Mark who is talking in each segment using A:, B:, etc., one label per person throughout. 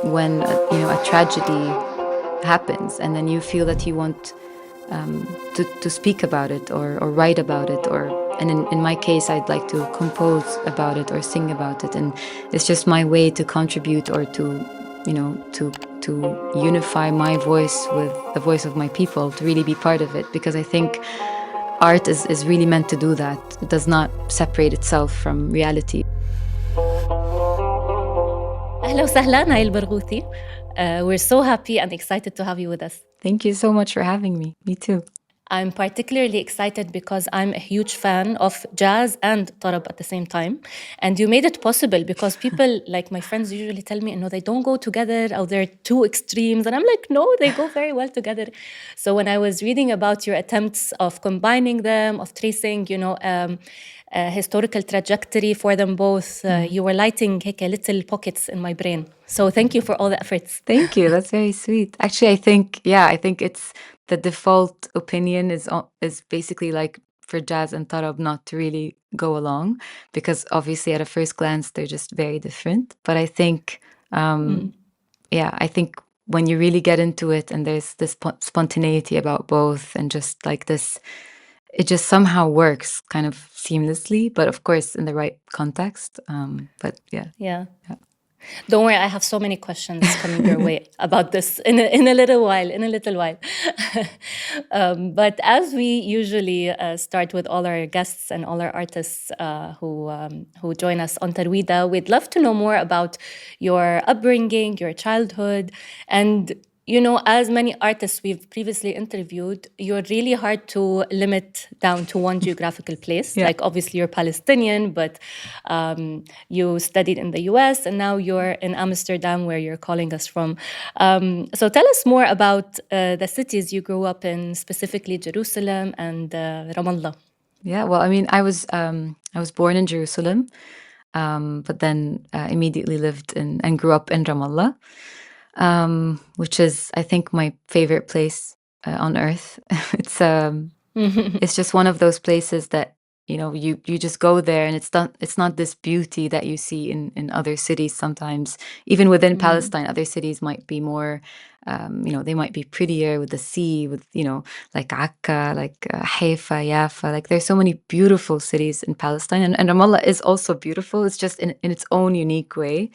A: when a tragedy happens, and then you feel that you want to speak about it or write about it, and in my case, I'd like to compose about it or sing about it, and it's just my way to contribute or to unify my voice with the voice of my people, to really be part of it, because I think art is really meant to do that. It does not separate itself from reality.
B: أهلا وسهلا نايل برغوثي. We're so happy and excited to have you with us.
A: Thank you so much for having me. Me too.
B: I'm particularly excited because I'm a huge fan of jazz and tarab at the same time. And you made it possible, because people, like my friends, usually tell me, they don't go together, or they're two extremes. And I'm like, no, they go very well together. So when I was reading about your attempts of combining them, of tracing, a historical trajectory for them both, you were lighting little pockets in my brain. So thank you for all the efforts.
A: Thank you. That's very sweet. Actually, I think it's the default opinion is basically like for jazz and tarab not to really go along, because obviously at a first glance they're just very different. But I think, I think when you really get into it and there's this spontaneity about both, and just like this, it just somehow works kind of seamlessly, but of course in the right context. But
B: yeah. Don't worry, I have so many questions coming your way about this in a little while. But as we usually start with all our guests and all our artists who join us on Tarwida, we'd love to know more about your upbringing, your childhood, and as many artists we've previously interviewed, you're really hard to limit down to one geographical place.
A: Yeah.
B: Like, obviously, you're Palestinian, but you studied in the US, and now you're in Amsterdam, where you're calling us from. So tell us more about the cities you grew up in, specifically Jerusalem and Ramallah.
A: Yeah, well, I mean, I was born in Jerusalem, but then immediately lived and grew up in Ramallah. Which is, I think, my favorite place on earth. It's just one of those places that you just go there, and it's not this beauty that you see in other cities. Sometimes even within Palestine, other cities might be more, they might be prettier with the sea, with like Akka, like Haifa, Yafa. Like there's so many beautiful cities in Palestine, and Ramallah is also beautiful. It's just in its own unique way.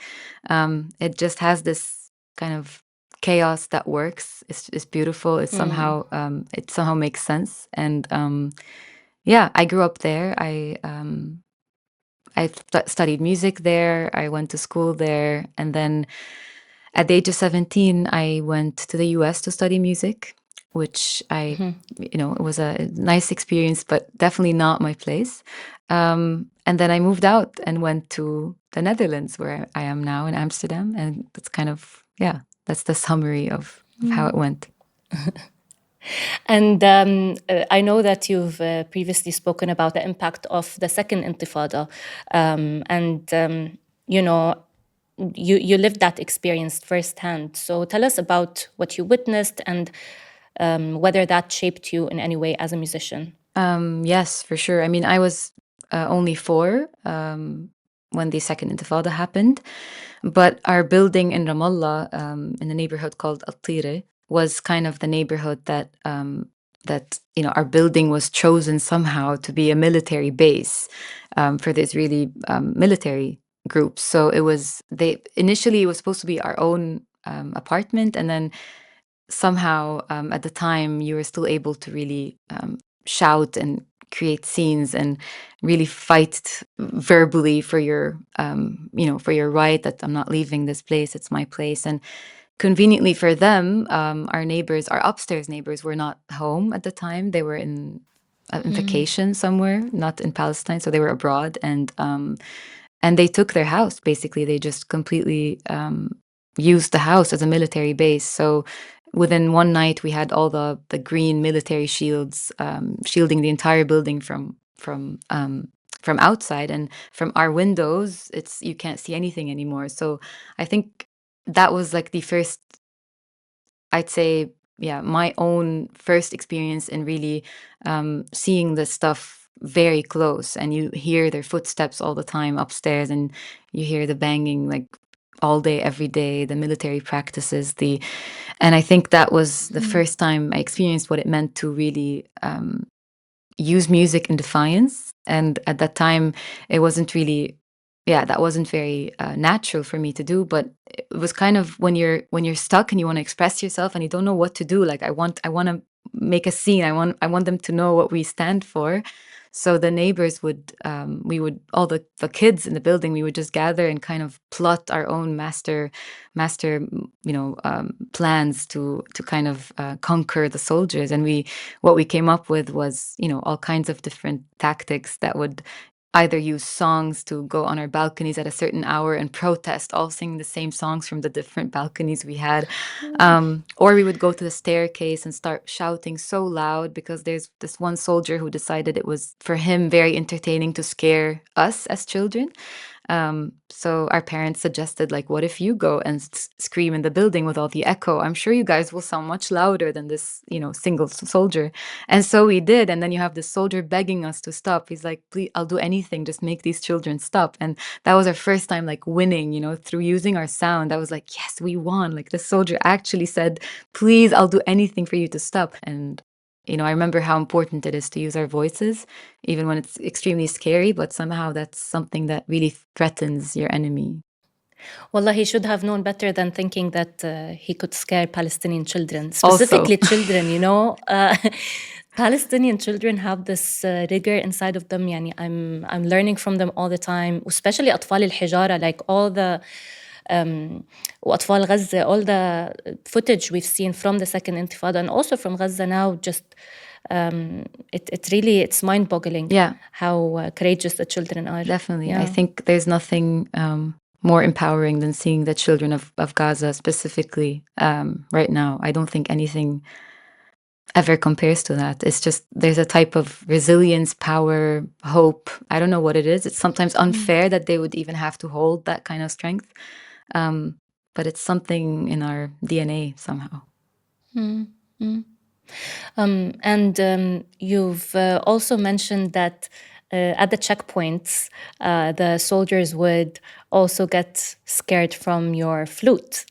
A: It just has this kind of chaos that works. It's beautiful. It's somehow it somehow makes sense. And I grew up there. I studied music there. I went to school there, and then at the age of 17, I went to the US to study music, which it was a nice experience, but definitely not my place. And then I moved out and went to the Netherlands, where I am now in Amsterdam, and that's kind of that's the summary of how it went.
B: And I know that you've previously spoken about the impact of the Second Intifada, and you lived that experience firsthand. So tell us about what you witnessed, and whether that shaped you in any way as a musician.
A: Yes, for sure. I mean, I was only 4 when the Second Intifada happened, but our building in Ramallah, in a neighborhood called Al-Tire, was kind of the neighborhood that our building was chosen somehow to be a military base for the Israeli military groups. So initially it was supposed to be our own apartment, and then somehow at the time you were still able to really shout and create scenes and really fight verbally for your for your right that I'm not leaving this place, it's my place. And conveniently for them, our upstairs neighbors were not home at the time. They were in vacation somewhere, not in Palestine, so they were abroad, and they took their house. Basically, they just completely used the house as a military base. So within one night, we had all the green military shields shielding the entire building from outside, and from our windows, you can't see anything anymore. So I think that was like the first, I'd say, my own first experience in really seeing this stuff very close. And you hear their footsteps all the time upstairs, and you hear the banging like all day, every day, the military practices, and I think that was the first time I experienced what it meant to really use music in defiance. And at that time, it wasn't really, that wasn't very natural for me to do. But it was kind of when you're stuck and you want to express yourself and you don't know what to do. Like I want to make a scene. I want them to know what we stand for. So the neighbors we would, all the kids in the building, we would just gather and kind of plot our own master, plans to kind of conquer the soldiers. And what we came up with was, all kinds of different tactics that would either use songs to go on our balconies at a certain hour and protest, all singing the same songs from the different balconies we had. Or we would go to the staircase and start shouting so loud because there's this one soldier who decided it was, for him, very entertaining to scare us as children. So our parents suggested, like, what if you go and scream in the building with all the echo? I'm sure you guys will sound much louder than this, single soldier. And so we did. And then you have this soldier begging us to stop. He's like, please, I'll do anything. Just make these children stop. And that was our first time, like, winning, through using our sound. I was like, yes, we won. Like, the soldier actually said, please, I'll do anything for you to stop. And I remember how important it is to use our voices, even when it's extremely scary, but somehow that's something that really threatens your enemy.
B: Wallah, he should have known better than thinking that he could scare Palestinian children, specifically children, Palestinian children have this rigor inside of them. Yani I'm learning from them all the time, especially أطفال الحجارة, like all the وأطفال غزة, all the footage we've seen from the Second Intifada and also from Gaza now, just it's mind-boggling how courageous the children are.
A: Definitely. I think there's nothing more empowering than seeing the children of Gaza specifically right now. I don't think anything ever compares to that. It's just, there's a type of resilience, power, hope. I don't know what it is. It's sometimes unfair that they would even have to hold that kind of strength. But it's something in our DNA somehow.
B: And you've also mentioned that at the checkpoints, the soldiers would also get scared from your flute.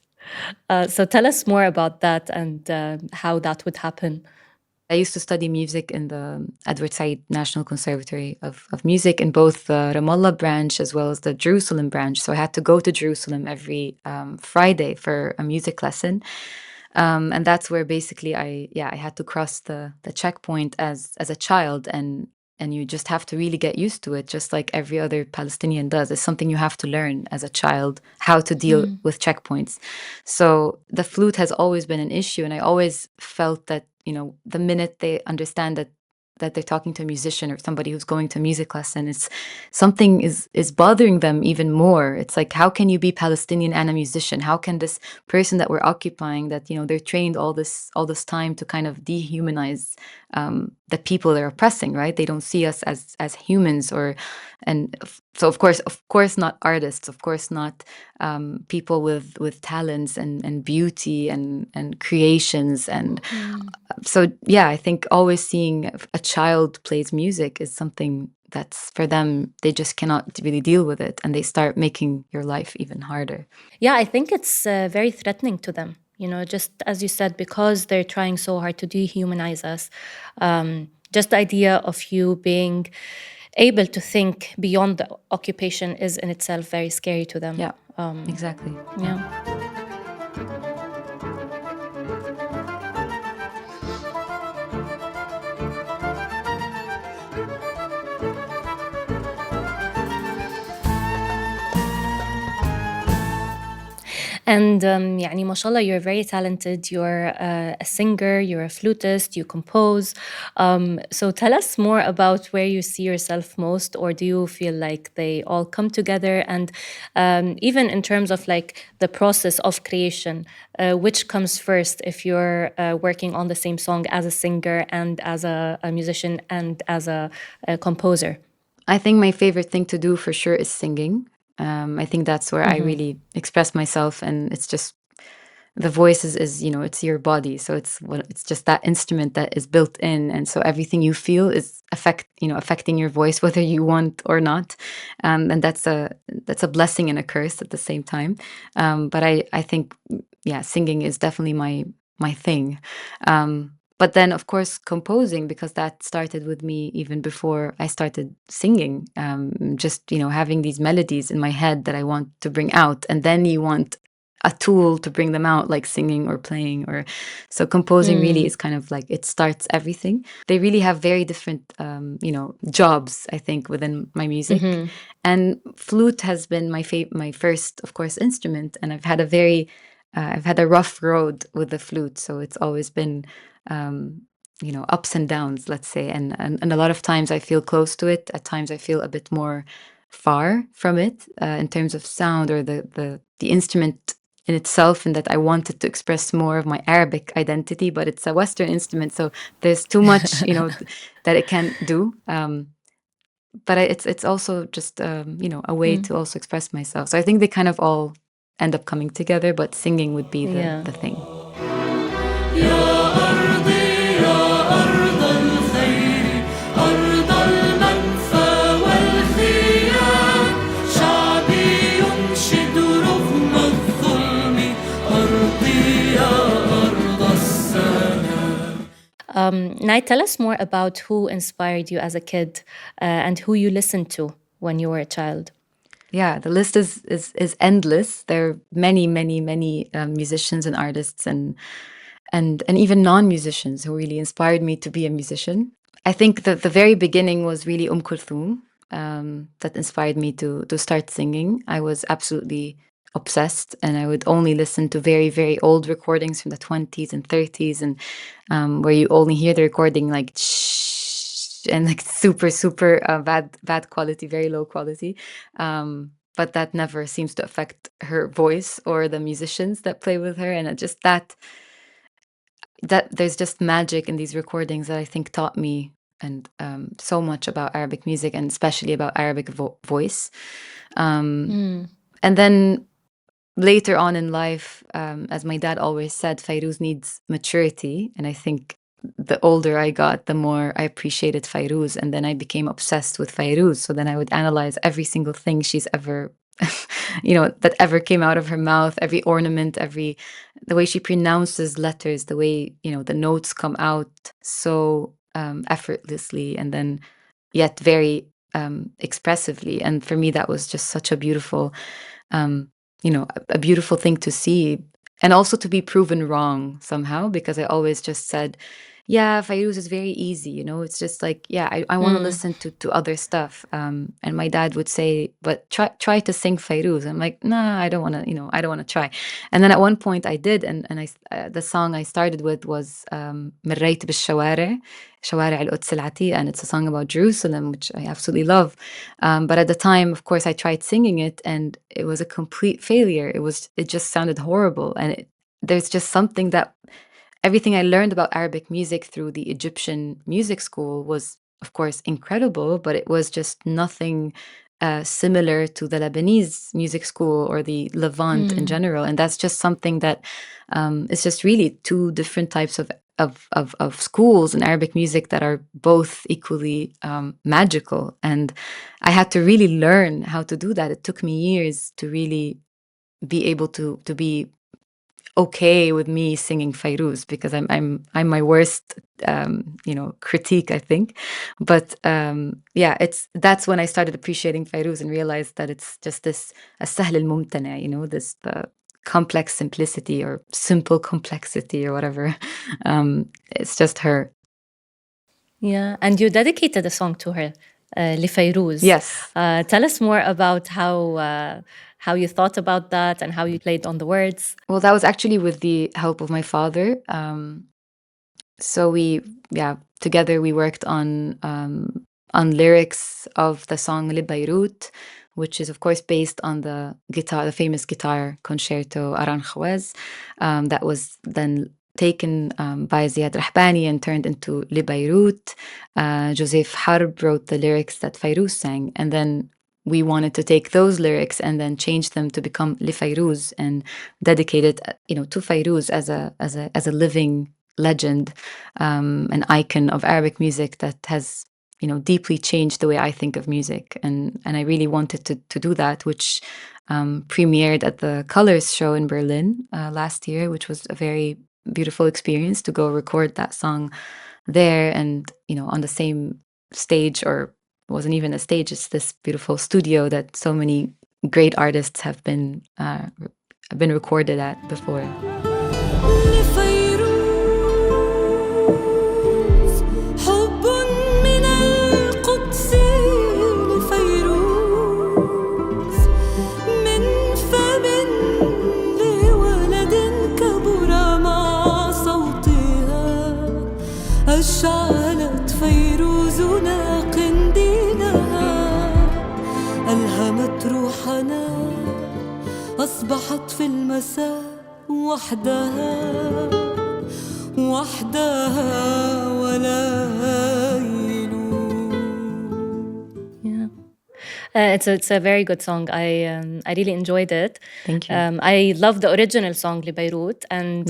B: So tell us more about that and how that would happen.
A: I used to study music in the Edward Said National Conservatory of Music in both the Ramallah branch as well as the Jerusalem branch. So I had to go to Jerusalem every Friday for a music lesson. And that's where basically I had to cross the checkpoint as a child, and you just have to really get used to it, just like every other Palestinian does. It's something you have to learn as a child, how to deal with checkpoints. So the flute has always been an issue, and I always felt that, the minute they understand that they're talking to a musician or somebody who's going to a music lesson, it's something is bothering them even more. It's like, how can you be Palestinian and a musician? How can this person that we're occupying, that they're trained all this time to kind of dehumanize the people they're oppressing, right? They don't see us as humans, so of course not artists, of course not people with talents and beauty and creations. And so I think always seeing a child plays music is something that's, for them, they just cannot really deal with it, and they start making your life even harder.
B: Yeah, I think it's very threatening to them. Just as you said, because they're trying so hard to dehumanize us. Just the idea of you being able to think beyond the occupation is in itself very scary to them.
A: Yeah, exactly.
B: Yeah. And يعني ما شاء الله, you're very talented. You're a singer, you're a flutist, you compose. So tell us more about where you see yourself most, or do you feel like they all come together? And even in terms of like the process of creation, which comes first if you're working on the same song as a singer and as a musician and as a composer?
A: I think my favorite thing to do for sure is singing. I think that's where I really express myself, and it's just the voice is it's your body, so it's just that instrument that is built in, and so everything you feel is affecting your voice whether you want or not, and that's a blessing and a curse at the same time. But I think, yeah, singing is definitely my thing. But then, of course, composing, because that started with me even before I started singing. Just, having these melodies in my head that I want to bring out, and then you want a tool to bring them out, like singing or playing. Or so composing really is kind of like it starts everything. They really have very different, jobs, I think, within my music. And flute has been my first, of course, instrument, and I've had a rough road with the flute, so it's always been, ups and downs, let's say. And a lot of times I feel close to it. At times I feel a bit more far from it, in terms of sound, or the instrument in itself, and that I wanted to express more of my Arabic identity, but it's a Western instrument, so there's too much, that it can do. But it's also just, a way to also express myself. So I think they kind of all end up coming together, but singing would be
B: Yeah.
A: the thing.
B: Nai, tell us more about who inspired you as a kid, and who you listened to when you were a child.
A: Yeah, the list is endless. There are many, many, many, musicians and artists, and even non-musicians who really inspired me to be a musician. I think that the very beginning was really Kulthum, that inspired me to start singing. I was absolutely obsessed, and I would only listen to very, very old recordings from the 20s and 30s, and where you only hear the recording like and like super, super, bad quality, very low quality. But that never seems to affect her voice or the musicians that play with her, and it just that there's just magic in these recordings that I think taught me, and so much about Arabic music, and especially about Arabic voice. And then later on in life, as my dad always said, Fairuz needs maturity, and I think the older I got, the more I appreciated Fairuz, and then I became obsessed with Fairuz. So then I would analyze every single thing she's ever, that ever came out of her mouth, every ornament, the way she pronounces letters, the way, the notes come out so effortlessly, and then yet very expressively. And for me, that was just such a beautiful, a beautiful thing to see, and also to be proven wrong somehow, because I always just said, yeah, Fairuz is very easy, it's just like, yeah, I want to listen to other stuff. And my dad would say, but try to sing Fairuz. I'm like, nah, I don't want to, I don't want to try. And then at one point I did, and the song I started with was مريت بالشوارع, شوارع القدس العتيقة, and it's a song about Jerusalem, which I absolutely love. But at the time, of course, I tried singing it, and it was a complete failure. It just sounded horrible, and there's just something that everything I learned about Arabic music through the Egyptian music school was, of course, incredible, but it was just nothing similar to the Lebanese music school or the Levant in general. And that's just something that it's just really two different types of schools in Arabic music that are both equally magical. And I had to really learn how to do that. It took me years to really be able to be okay with me singing Fairuz, because I'm my worst critique, I think. But yeah, that's when I started appreciating Fairuz and realized that it's just this السهل الممتنع, this complex simplicity, or simple complexity, or whatever. It's just her.
B: Yeah, and you dedicated a song to her, لفيروز.
A: Yes.
B: Tell us more about how you thought about that and how you played on the words.
A: Well, that was actually with the help of my father. So together we worked on lyrics of the song Le Beirut, which is of course based on the famous guitar concerto Aranjuez, that was then taken by Ziad Rahbani and turned into Le Beirut. Joseph Harb wrote the lyrics that Fairuz sang, and then we wanted to take those lyrics and then change them to become لفيروز and dedicate it, to Fairuz as a living legend, an icon of Arabic music that has, deeply changed the way I think of music. And I really wanted to do that, which premiered at the Colors show in Berlin last year, which was a very beautiful experience to go record that song there. And, on the same stage, or it wasn't even a stage, it's this beautiful studio that so many great artists have been recorded at before.
C: أشعلت فيروزنا قنديلها ألهمت روحنا أصبحت في المساء وحدها وليل.
B: It's a very good song. I really enjoyed it.
A: Thank you.
B: I love the original song لبيروت, and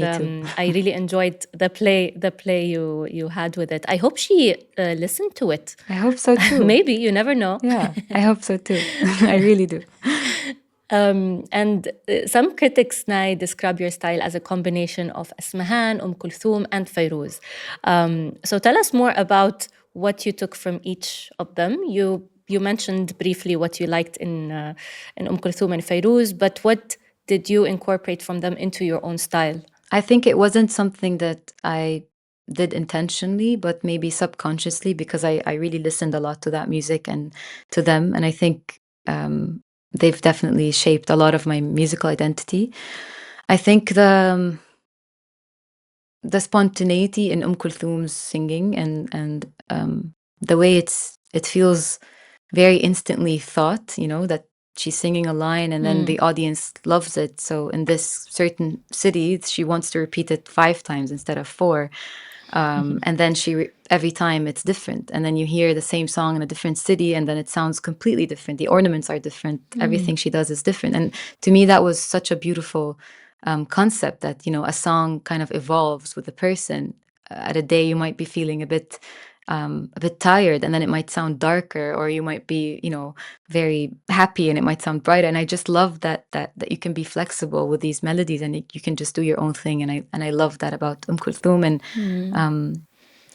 B: I really enjoyed the play you had with it. I hope she listened to it.
A: I hope so too.
B: Maybe, you never know.
A: Yeah, I hope so too. I really do.
B: And some critics now describe your style as a combination of Asmahan, Kulthum, and Fairuz. So tell us more about what you took from each of them. You mentioned briefly what you liked in Kulthum and Fairuz, but what did you incorporate from them into your own style?
A: I think it wasn't something that I did intentionally, but maybe subconsciously, because I really listened a lot to that music and to them. And I think they've definitely shaped a lot of my musical identity. I think the spontaneity in Kulthum's singing and the way it feels very instantly thought, that she's singing a line and then the audience loves it. So in this certain city, she wants to repeat it 5 times instead of 4. And then every time it's different. And then you hear the same song in a different city and then it sounds completely different. The ornaments are different. Everything she does is different. And to me, that was such a beautiful concept that, a song kind of evolves with the person. At a day, you might be feeling a bit tired and then it might sound darker, or you might be, very happy and it might sound brighter. And I just love that you can be flexible with these melodies and you can just do your own thing. And I love that about Kulthum and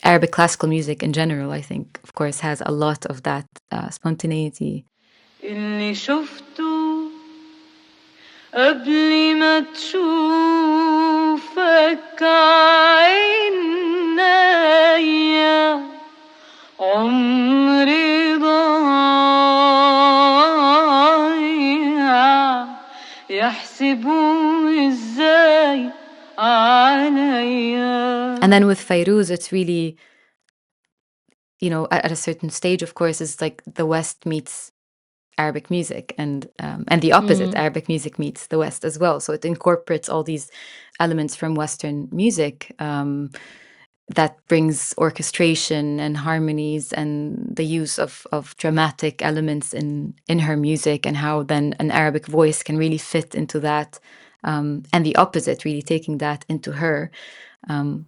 A: Arabic classical music in general. I think, of course, has a lot of that spontaneity.
C: اللي شفته قبل ما تشوفك عينيا عمري ضايع يحسبوا ازاي عليا.
A: And then with Fairuz, it's really, at a certain stage, of course, it's like the West meets Arabic music and the opposite, Arabic music meets the West as well. So it incorporates all these elements from Western music that brings orchestration and harmonies and the use of dramatic elements in her music, and how then an Arabic voice can really fit into that, and the opposite, really taking that into her.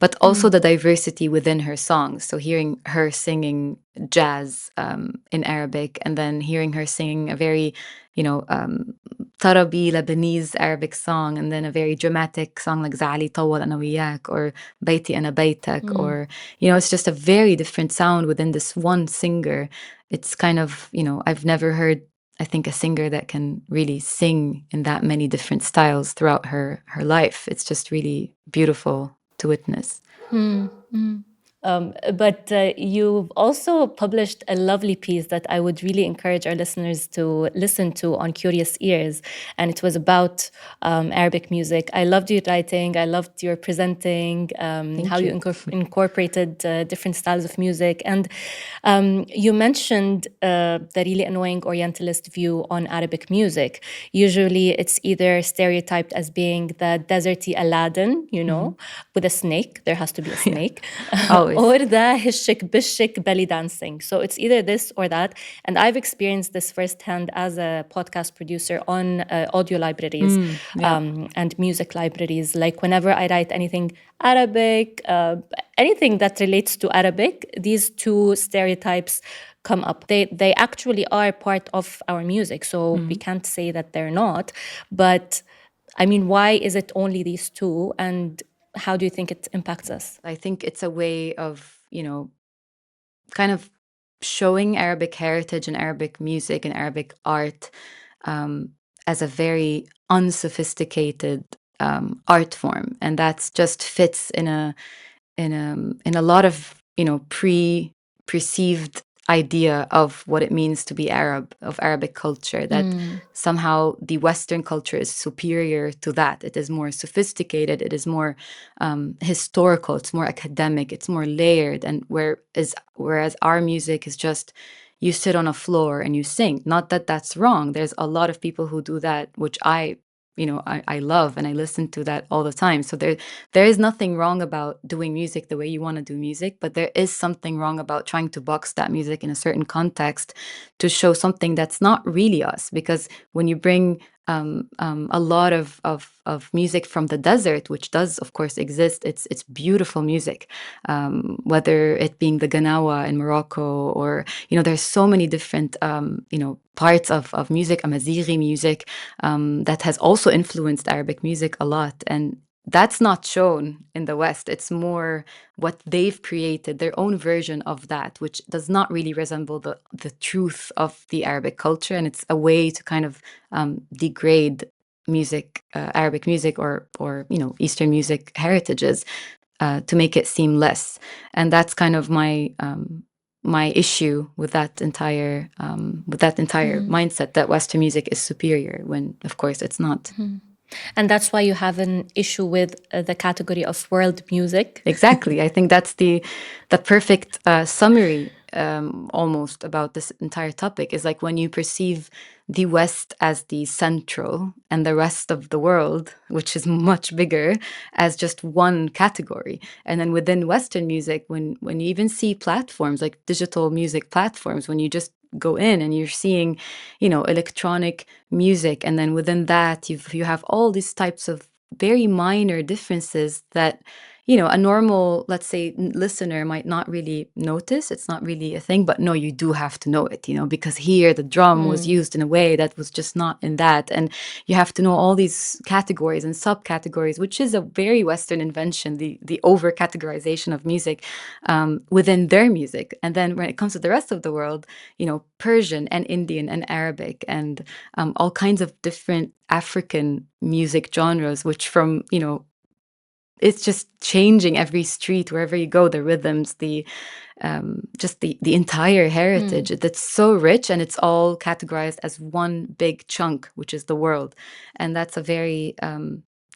A: But also the diversity within her songs. So hearing her singing jazz in Arabic, and then hearing her singing a very, Tarabi Lebanese Arabic song, and then a very dramatic song like Zali Tawal Ana Wiyak, or Baiti Ana Baitak, or, it's just a very different sound within this one singer. It's kind of, I've never heard, I think, a singer that can really sing in that many different styles throughout her life. It's just really beautiful to witness.
B: But you've also published a lovely piece that I would really encourage our listeners to listen to on Curious Ears. And it was about Arabic music. I loved your writing. I loved your presenting, how you incorporated different styles of music. And you mentioned the really annoying Orientalist view on Arabic music. Usually it's either stereotyped as being the deserty Aladdin, with a snake. There has to be a snake.
A: Oh, voice.
B: or the hishik bishik belly dancing. So it's either this or that. And I've experienced this firsthand as a podcast producer on audio libraries and music libraries. Like whenever I write anything Arabic, anything that relates to Arabic, these two stereotypes come up. They actually are part of our music, so we can't say that they're not. But I mean, why is it only these two, and how do you think it impacts us?
A: I think it's a way of, kind of showing Arabic heritage and Arabic music and Arabic art as a very unsophisticated art form, and that's just fits in a lot of perceived idea of what it means to be Arab, of Arabic culture, that somehow the Western culture is superior to that. It is more sophisticated, it is more historical, it's more academic, it's more layered. And whereas our music is just, you sit on a floor and you sing. Not that that's wrong. There's a lot of people who do that, which I love, and I listen to that all the time. So there is nothing wrong about doing music the way you want to do music, but there is something wrong about trying to box that music in a certain context to show something that's not really us. Because when you bring a lot of music from the desert, which does of course exist, it's beautiful music, whether it being the Ganawa in Morocco, or there's so many different parts of music, Amazighi music, that has also influenced Arabic music a lot. And that's not shown in the West. It's more what they've created, their own version of that, which does not really resemble the truth of the Arabic culture. And it's a way to kind of degrade music, Arabic music, or Eastern music heritages, to make it seem less. And that's kind of my issue with that entire mindset, that Western music is superior, when of course it's not.
B: And that's why you have an issue with the category of world music.
A: Exactly. I think that's the perfect summary almost about this entire topic, is like when you perceive the West as the central and the rest of the world, which is much bigger, as just one category. And then within Western music, when you even see platforms like digital music platforms, when you just go in and you're seeing, electronic music, and then within that you have all these types of very minor differences that a normal, let's say, listener might not really notice. It's not really a thing, but no, you do have to know it, because here the drum was used in a way that was just not in that. And you have to know all these categories and subcategories, which is a very Western invention, the over categorization of music within their music. And then when it comes to the rest of the world, Persian and Indian and Arabic and all kinds of different African music genres, which from, it's just changing every street, wherever you go, the rhythms, just the entire heritage. That's so rich, and it's all categorized as one big chunk, which is the world. And that's a very,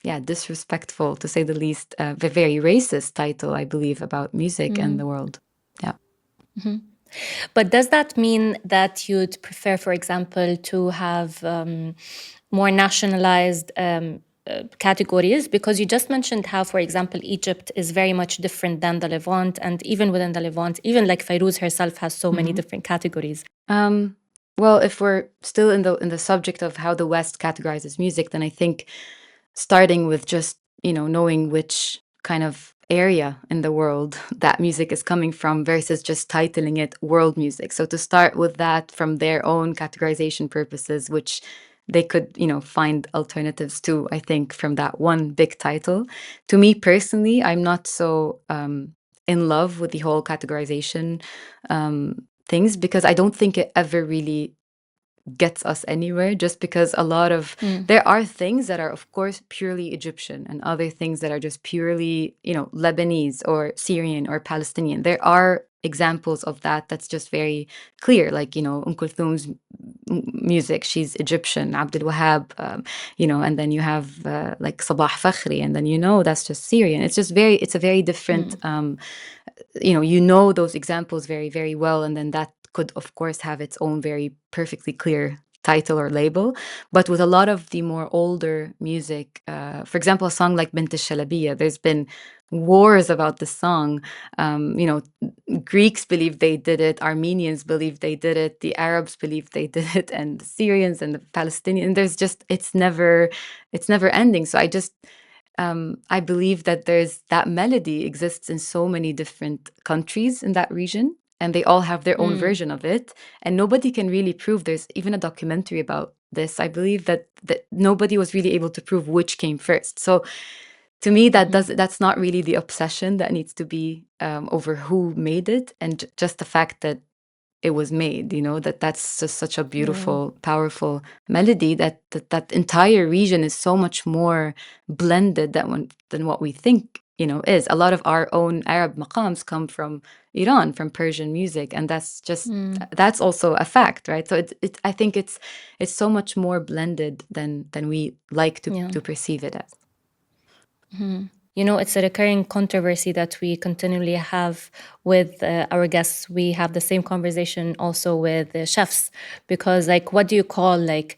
A: disrespectful, to say the least, a very racist title, I believe, about music and the world. Yeah.
B: But does that mean that you'd prefer, for example, to have more nationalized categories? Because you just mentioned how, for example, Egypt is very much different than the Levant, and even within the Levant, even like Fairuz herself has so many different categories.
A: Well, if we're still in the subject of how the West categorizes music, then I think starting with just knowing which kind of area in the world that music is coming from versus just titling it world music. So to start with that from their own categorization purposes, which they could, find alternatives to, I think, from that one big title. To me personally, I'm not so in love with the whole categorization things, because I don't think it ever really gets us anywhere, just because a lot of there are things that are of course purely Egyptian, and other things that are just purely Lebanese or Syrian or Palestinian. There are examples of that's just very clear, like Kulthum's music, she's Egyptian, Abdul Wahab, and then you have like Sabah Fakhri, and then that's just Syrian. It's a very different those examples very, very well, and then that could of course have its own very perfectly clear title or label. But with a lot of the more older music, for example, a song like Bint al-Shalabiya, there's been wars about the song. You know, Greeks believe they did it, Armenians believe they did it, the Arabs believe they did it, and the Syrians and the Palestinians. There's just it's never ending. So I believe that there's that melody exists in so many different countries in that region, and they all have their own version of it, and nobody can really prove. There's even a documentary about this. I believe that nobody was really able to prove which came first. So to me, that's not really the obsession that needs to be over who made it, and just the fact that it was made, you know, that's just such a beautiful, powerful melody that entire region is so much more blended than what we think, you know, is. A lot of our own Arab maqams come from Iran, from Persian music, and that's also a fact, right? So I think it's so much more blended than we like to perceive it as.
B: You know, it's a recurring controversy that we continually have with our guests. We have the same conversation also with chefs, because like, what do you call like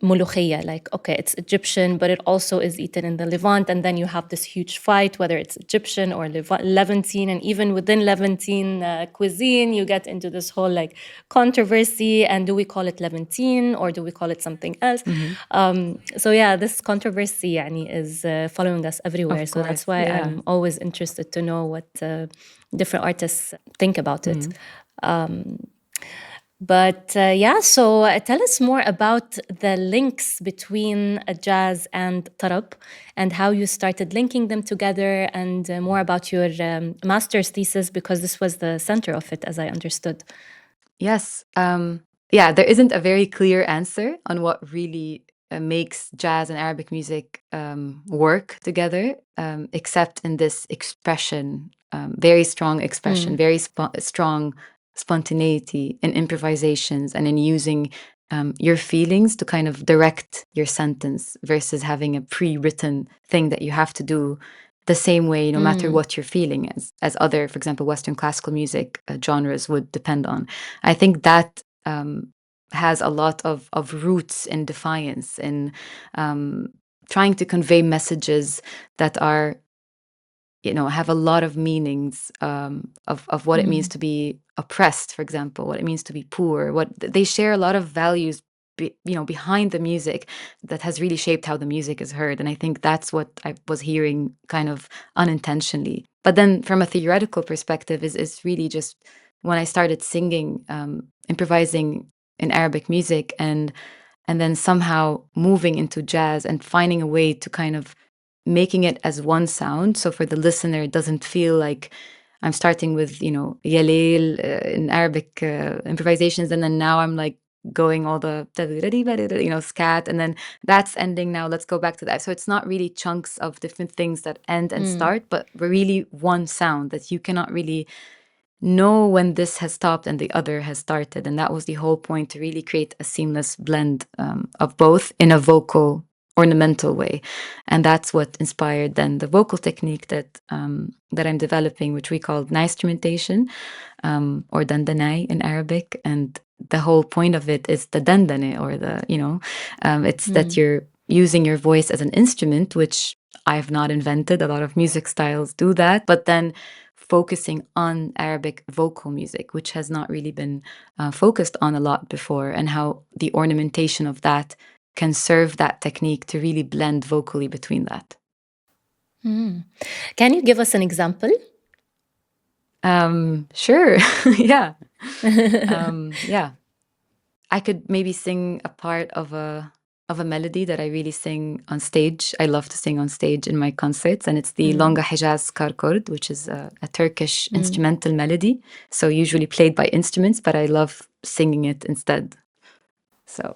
B: mulukhiyya? Like, okay, it's Egyptian, but it also is eaten in the Levant. And then you have this huge fight, whether it's Egyptian or Levantine. And even within Levantine cuisine, you get into this whole like controversy. And do we call it Levantine or do we call it something else? So yeah, this controversy is following us everywhere. So that's why I'm always interested to know what different artists think about it. But so tell us more about the links between jazz and tarab and how you started linking them together, and more about your master's thesis, because this was the center of it, as I understood.
A: Yes. There isn't a very clear answer on what really makes jazz and Arabic music work together, except in this expression, very strong expression, very strong spontaneity in improvisations and in using your feelings to kind of direct your sentence versus having a pre-written thing that you have to do the same way, no matter what you're feeling, as other, for example, Western classical music genres would depend on. I think that has a lot of roots in defiance, in trying to convey messages that are, you know, have a lot of meanings of what it means to be oppressed, for example, what it means to be poor. What they share a lot of values, behind the music that has really shaped how the music is heard. And I think that's what I was hearing kind of unintentionally. But then from a theoretical perspective is really just when I started singing, improvising in Arabic music, and then somehow moving into jazz and finding a way to kind of making it as one sound. So for the listener, it doesn't feel like I'm starting with, Yalil in Arabic improvisations, and then now I'm like going all the, scat, and then that's ending now, let's go back to that. So it's not really chunks of different things that end and start, but really one sound that you cannot really know when this has stopped and the other has started. And that was the whole point, to really create a seamless blend of both in a vocal ornamental way. And that's what inspired then the vocal technique that I'm developing, which we call Naistrumentation, or dandanai in Arabic. And the whole point of it is the dandane, or the, it's that you're using your voice as an instrument, which I've not invented. A lot of music styles do that, but then focusing on Arabic vocal music, which has not really been focused on a lot before, and how the ornamentation of that can serve that technique to really blend vocally between that.
B: Can you give us an example?
A: Sure. Yeah. I could maybe sing a part of a melody that I really sing on stage. I love to sing on stage in my concerts, and it's the Longa Hijaz Karkord, which is a Turkish instrumental melody. So usually played by instruments, but I love singing it instead. So.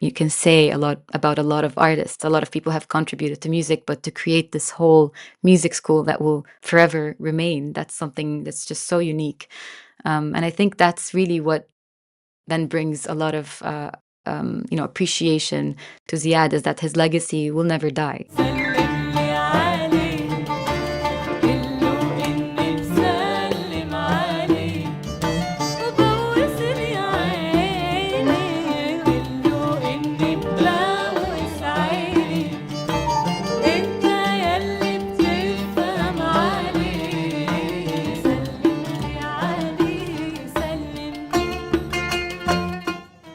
A: you can say a lot about a lot of artists. A lot of people have contributed to music, but to create this whole music school that will forever remain, that's something that's just so unique. And I think that's really what then brings a lot of appreciation to Ziad, is that his legacy will never die.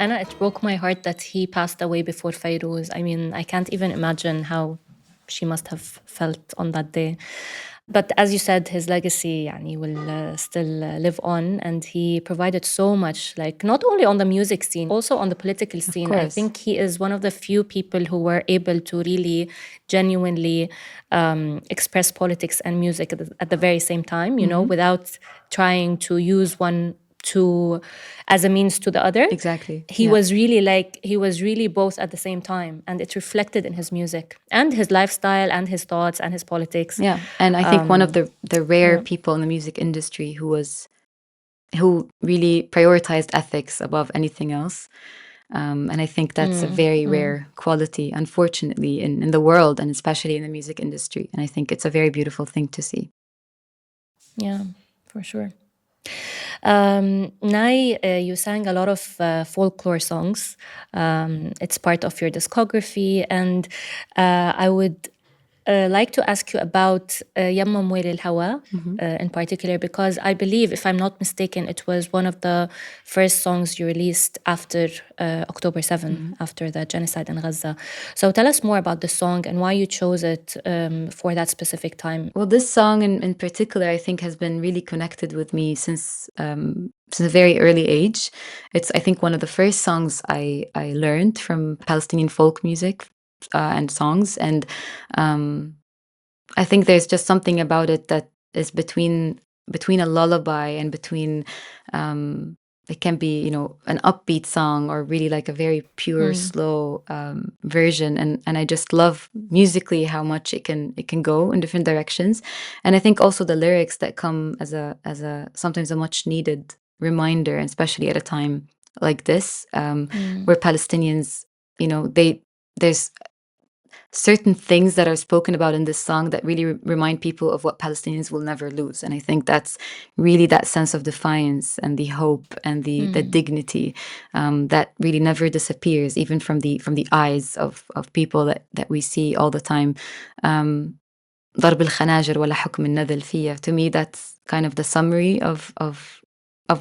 B: Anna, it broke my heart that he passed away before Fairuz. I mean, I can't even imagine how she must have felt on that day. But as you said, his legacy will still live on, and he provided so much, like not only on the music scene, also on the political scene. I think he is one of the few people who were able to really genuinely express politics and music at the very same time, you know, without trying to use one as a means to the other.
A: Exactly.
B: He was really both at the same time, and it reflected in his music and his lifestyle and his thoughts and his politics.
A: Yeah, and I think one of the rare people in the music industry who really prioritized ethics above anything else. And I think that's a very rare quality, unfortunately, in the world, and especially in the music industry. And I think it's a very beautiful thing to see.
B: Yeah, for sure. Nai, you sang a lot of folklore songs. It's part of your discography, and I would like to ask you about Yamma Mwil El Hawa in particular, because I believe, if I'm not mistaken, it was one of the first songs you released after October 7, after the genocide in Gaza. So tell us more about the song and why you chose it for that specific time.
A: Well, this song in particular, I think, has been really connected with me since a very early age. It's, I think, one of the first songs I learned from Palestinian folk music and songs, and I think there's just something about it that is between a lullaby and between it can be, you know, an upbeat song or really like a very pure slow version, and I just love musically how much it can go in different directions. And I think also the lyrics that come as a sometimes a much needed reminder, especially at a time like this, where Palestinians, you know, there's certain things that are spoken about in this song that really remind people of what Palestinians will never lose. And I think that's really that sense of defiance and the hope and the dignity that really never disappears, even from the eyes of people that we see all the time. ضرب الخناجر ولا حكم النذل فيا. To me, that's kind of the summary of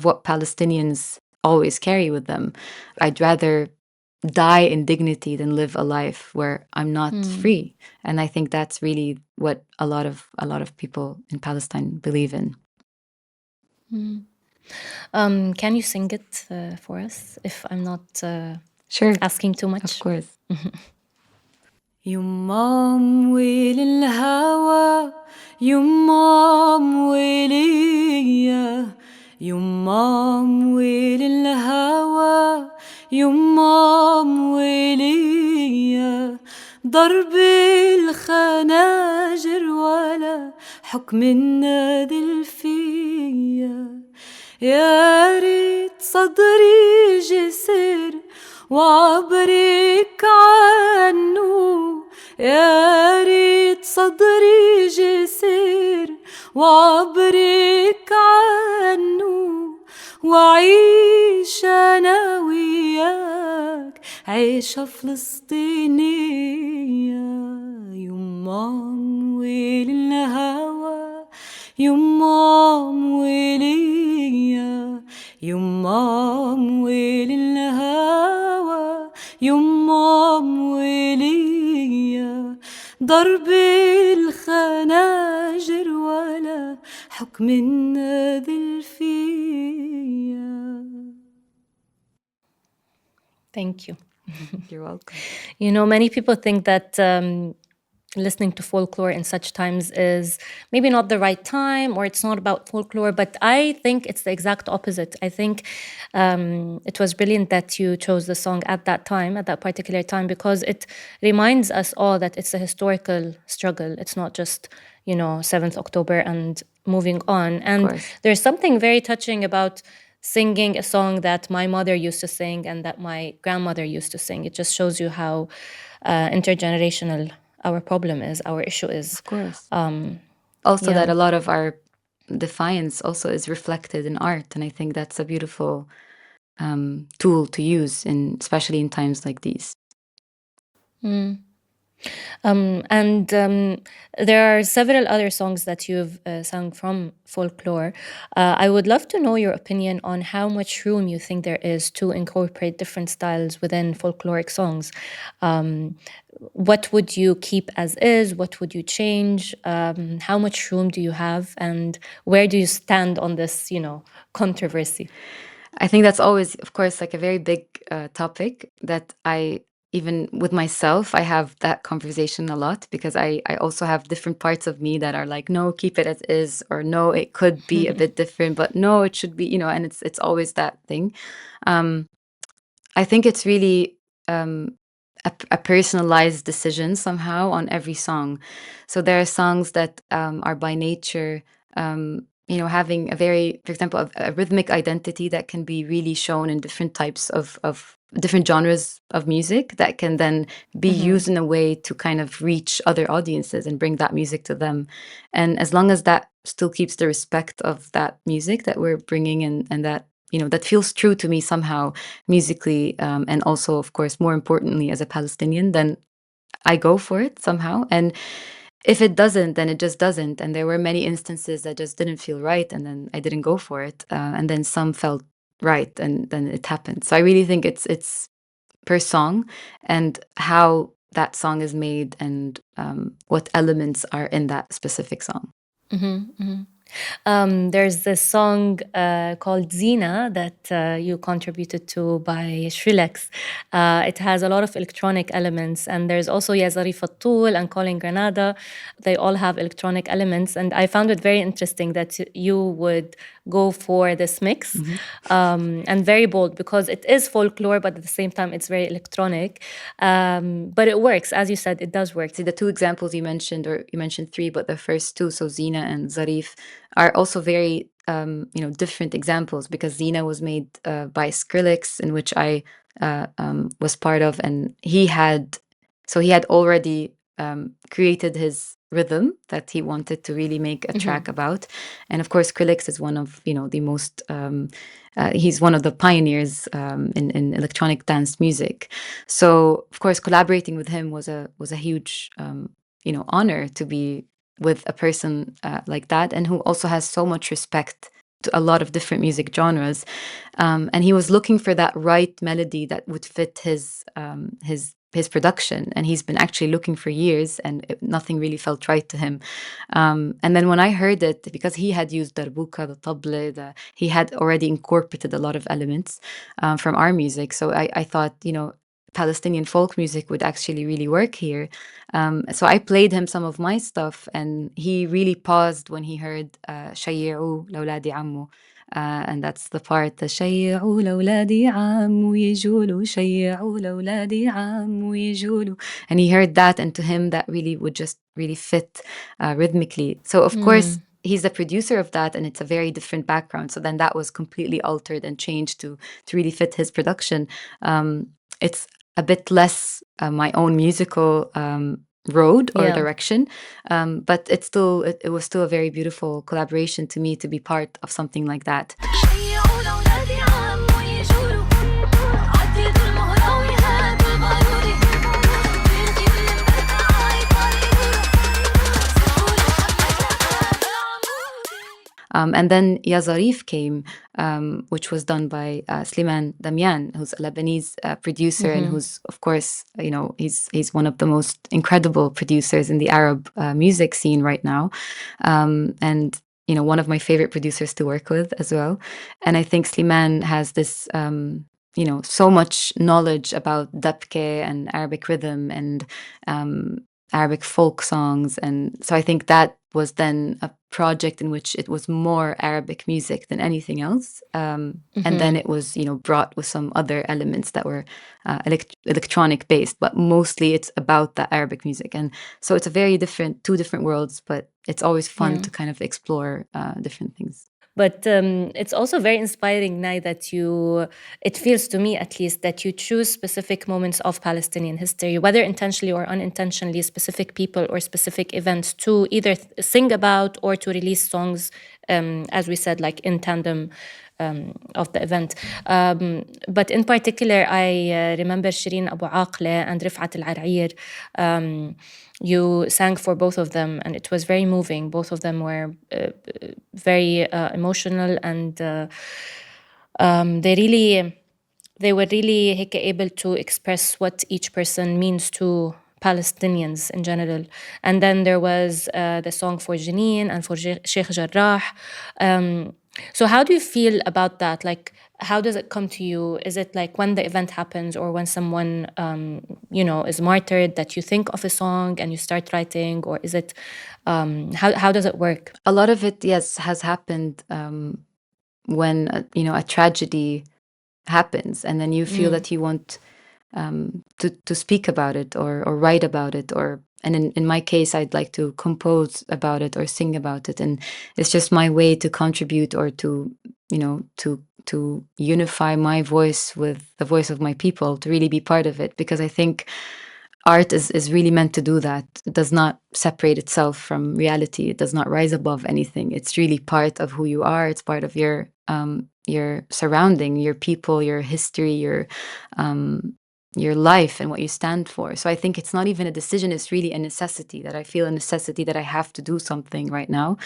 A: what Palestinians always carry with them. I'd rather die in dignity than live a life where I'm not free. And I think that's really what a lot of people in Palestine believe in.
B: Can you sing it for us, if I'm not
A: sure,
B: asking too much?
A: Of course.
C: يما مويل الهوى يما مويلية يما مويل الهوى يما مويلية ضرب الخناجر ولا حكم النادل فيا يا ريت صدري جسر وعبرك عنه يا ريت صدري جسر وعبرك عنه وعيش أنا وياك عيشة فلسطينية يما مويل الهوى يما مويلية يما مويل الهوى يما مويلية ضرب الخناجر ولا حكم النذل فيا.
B: Thank you.
A: You're welcome.
B: You know, many people think that listening to folklore in such times is maybe not the right time, or it's not about folklore, but I think it's the exact opposite. I think it was brilliant that you chose the song at that time, at that particular time, because it reminds us all that it's a historical struggle. It's not just, 7th October and moving on. And there's something very touching about singing a song that my mother used to sing and that my grandmother used to sing. It just shows you how intergenerational our problem is, our issue is.
A: Of course. Also, that a lot of our defiance also is reflected in art, and I think that's a beautiful tool to use, especially in times like these.
B: And there are several other songs that you've sung from folklore. I would love to know your opinion on how much room you think there is to incorporate different styles within folkloric songs. What would you keep as is? What would you change? How much room do you have? And where do you stand on this, controversy?
A: I think that's always, of course, like a very big topic that even with myself, I have that conversation a lot, because I also have different parts of me that are like, no, keep it as is, or no, it could be a bit different, but no, it should be, and it's always that thing. I think it's really a personalized decision somehow on every song. So there are songs that are by nature, having a very, for example, a rhythmic identity that can be really shown in different types of different genres of music that can then be used in a way to kind of reach other audiences and bring that music to them. And as long as that still keeps the respect of that music that we're bringing in, and that, that feels true to me somehow musically, and also, of course, more importantly, as a Palestinian, then I go for it somehow. And if it doesn't, then it just doesn't. And there were many instances that just didn't feel right, and then I didn't go for it. And then some felt right, and then it happened. So I really think it's per song and how that song is made, and what elements are in that specific song.
B: There's this song called Zina that you contributed to by Shrillex. It has a lot of electronic elements, and there's also Ya Zarif Al-Tul and Calling Granada. They all have electronic elements, and I found it very interesting that you would go for this mix, and very bold, because it is folklore, but at the same time it's very electronic. But it works, as you said, it does work.
A: See, the two examples you mentioned, or you mentioned three, but the first two, so Zina and Zarif, are also very different examples, because Zina was made by Skrillex, in which I was part of, and he had already created his rhythm that he wanted to really make a track about. And of course, Skrillex is one of the most he's one of the pioneers in electronic dance music. So of course, collaborating with him was a huge honor, to be with a person like that, and who also has so much respect to a lot of different music genres. And he was looking for that right melody that would fit his production, and he's been actually looking for years, and nothing really felt right to him. And then when I heard it, because he had used darbuka, the tabla, he had already incorporated a lot of elements from our music. So I thought, Palestinian folk music would actually really work here. So I played him some of my stuff, and he really paused when he heard شيعوا لأولاد عمو. And that's the part, the شيعوا لأولاد عمو يجولوا شيعوا لأولاد عمو يجولوا. And he heard that, and to him that really would just really fit rhythmically. So of course, he's the producer of that, and it's a very different background. So then that was completely altered and changed to really fit his production. It's a bit less my own musical road or direction, but it was still a very beautiful collaboration to me, to be part of something like that. And then Ya Zarif came, which was done by Slimane Damian, who's a Lebanese producer, and who's, of course, he's one of the most incredible producers in the Arab music scene right now, and one of my favorite producers to work with as well. And I think Slimane has this so much knowledge about dabke and Arabic rhythm, and Arabic folk songs. And so I think that was then a project in which it was more Arabic music than anything else. And then it was, brought with some other elements that were electronic based, but mostly it's about that Arabic music. And so it's a very two different worlds, but it's always fun to kind of explore different things.
B: But it's also very inspiring, Nai, that it feels to me at least, that you choose specific moments of Palestinian history, whether intentionally or unintentionally, specific people or specific events to either sing about or to release songs, as we said, like in tandem of the event. But in particular, I remember Shireen Abu Aqle and Rifat Al-Ar'ir. You sang for both of them, and it was very moving. Both of them were very emotional, and they were really able to express what each person means to Palestinians in general. And then there was the song for Janine and for Sheikh Jarrah. So how do you feel about that? Like, how does it come to you? Is it like when the event happens or when someone, is martyred, that you think of a song and you start writing? Or is it, how does it work?
A: A lot of it, yes, has happened when, a tragedy happens, and then you feel that you want to speak about it or write about it, and in my case, I'd like to compose about it or sing about it. And it's just my way to contribute or to unify my voice with the voice of my people, to really be part of it. Because I think art is really meant to do that. It does not separate itself from reality. It does not rise above anything. It's really part of who you are. It's part of your surrounding, your people, your history, your life and what you stand for. So I think it's not even a decision, it's really a necessity, that I feel a necessity that I have to do something right now.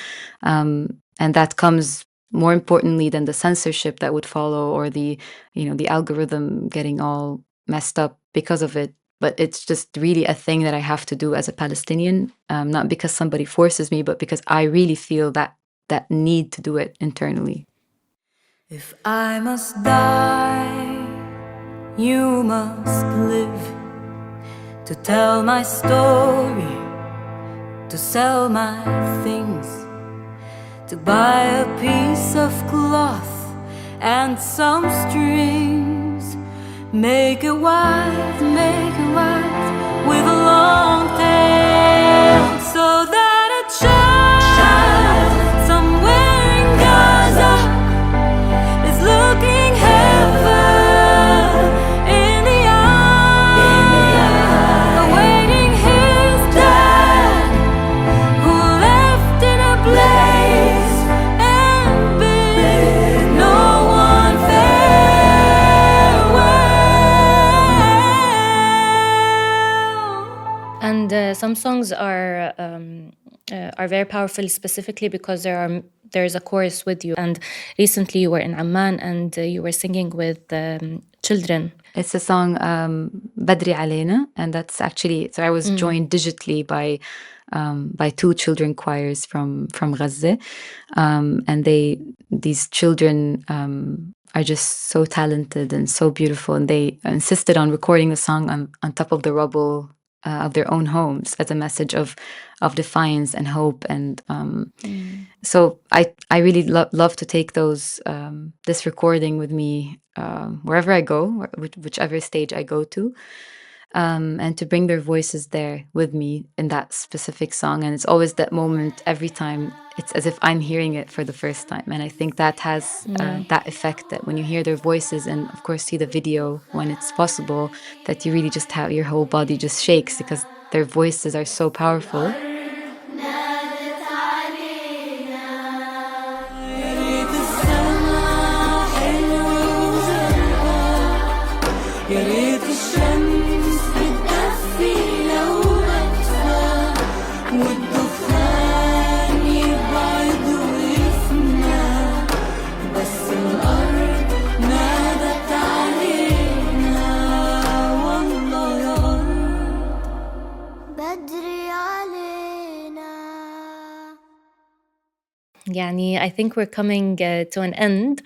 A: And that comes more importantly than the censorship that would follow, or the algorithm getting all messed up because of it. But it's just really a thing that I have to do as a Palestinian, not because somebody forces me, but because I really feel that need to do it internally.
C: If I must die, you must live, to tell my story, to sell my things, to buy a piece of cloth and some strings, make it white with a long tail, so that it shines somewhere in Gaza, is looking heaven in the eye, awaiting his dad, who left in a blaze and bid no one farewell.
B: And some songs are very powerful, specifically because there's a chorus with you. And recently you were in Amman and you were singing with children.
A: It's a song, Badri Alayna, and that's actually, so I was joined digitally by two children choirs from Gaza, and these children are just so talented and so beautiful, and they insisted on recording the song on top of the rubble of their own homes as a message of defiance and hope. And so I really love to take this recording with me wherever I go, whichever stage I go to, and to bring their voices there with me in that specific song. And it's always that moment every time. It's as if I'm hearing it for the first time. And I think that has that effect, that when you hear their voices and, of course, see the video when it's possible, that you really just have your whole body just shakes because their voices are so powerful.
D: بدري علينا
B: Yani, I think we're coming to an end.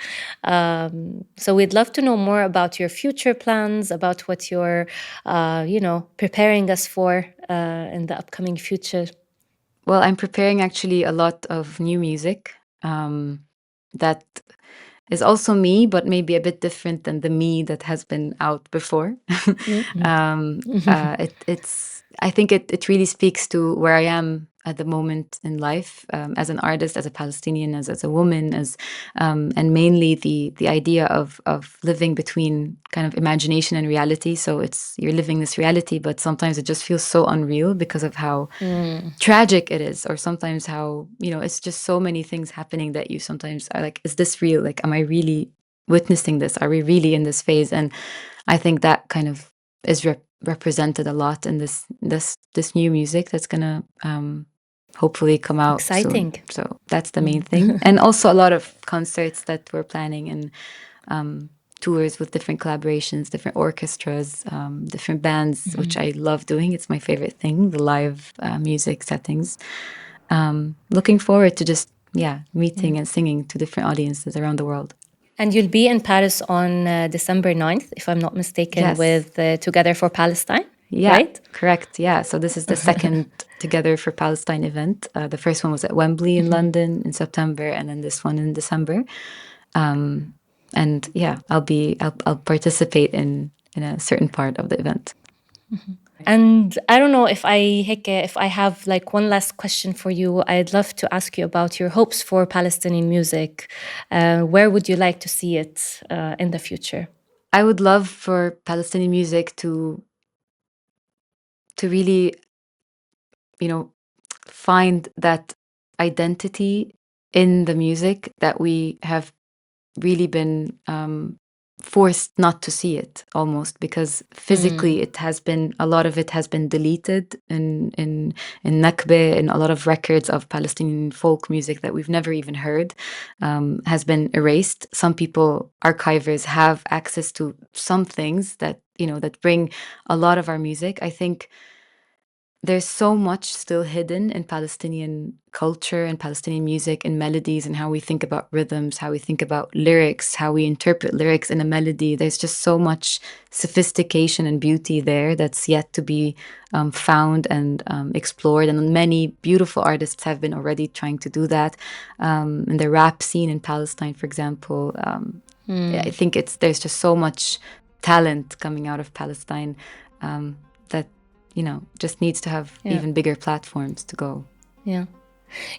B: So we'd love to know more about your future plans, about what you're, preparing us for in the upcoming future.
A: Well, I'm preparing actually a lot of new music that is also me, but maybe a bit different than the me that has been out before. I think it really speaks to where I am at the moment in life, as an artist, as a Palestinian, as a woman, and mainly the idea of living between kind of imagination and reality. So you're living this reality, but sometimes it just feels so unreal because of how tragic it is, or sometimes how, it's just so many things happening that you sometimes are like, is this real? Like, am I really witnessing this? Are we really in this phase? And I think that kind of is represented a lot in this new music that's gonna hopefully come out
B: Exciting.
A: soon. So that's the main thing. And also a lot of concerts that we're planning, and tours with different collaborations, different orchestras, different bands, which I love doing. It's my favorite thing, the live music settings. Looking forward to just meeting and singing to different audiences around the world.
B: And you'll be in Paris on December 9th, if I'm not mistaken,
A: Yes.
B: with Together for Palestine,
A: Yeah,
B: right?
A: correct. Yeah, so this is the second Together for Palestine event. The first one was at Wembley in London in September, and then this one in December. And yeah, I'll participate in a certain part of the event.
B: And I don't know if I have like one last question for you. I'd love to ask you about your hopes for Palestinian music. Where would you like to see it in the future?
A: I would love for Palestinian music to really, find that identity in the music that we have really been forced not to see it, almost, because physically a lot of it has been deleted in Nakba, and a lot of records of Palestinian folk music that we've never even heard has been erased. Some people, archivers, have access to some things that that bring a lot of our music. I think there's so much still hidden in Palestinian culture and Palestinian music and melodies, and how we think about rhythms, how we think about lyrics, how we interpret lyrics in a melody. There's just so much sophistication and beauty there that's yet to be found and explored. And many beautiful artists have been already trying to do that. In the rap scene in Palestine, for example, I think there's just so much talent coming out of Palestine that just needs to have even bigger platforms to go.
B: Yeah.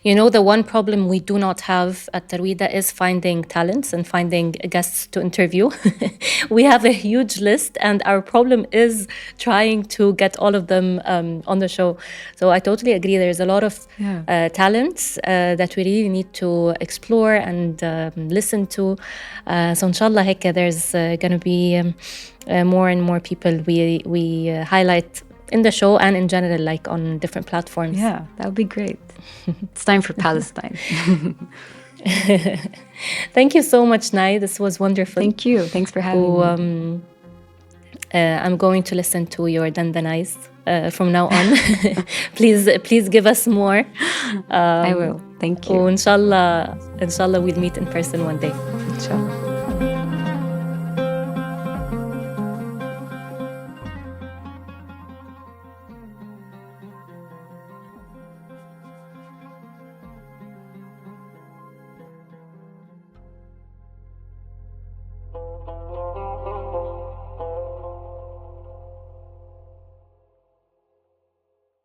B: The one problem we do not have at Tarwida is finding talents and finding guests to interview. We have a huge list, and our problem is trying to get all of them on the show. So I totally agree. There's a lot of talents that we really need to explore and listen to. So inshallah, there's going to be more and more people we highlight in the show and in general, like on different platforms.
A: Yeah, that would be great. It's time for Palestine.
B: Thank you so much, Nai. This was wonderful.
A: Thank you. Thanks for having me.
B: I'm going to listen to your dandanais from now on. Please give us more.
A: I will. Thank you.
B: Inshallah we'll meet in person one day.
A: Inshallah.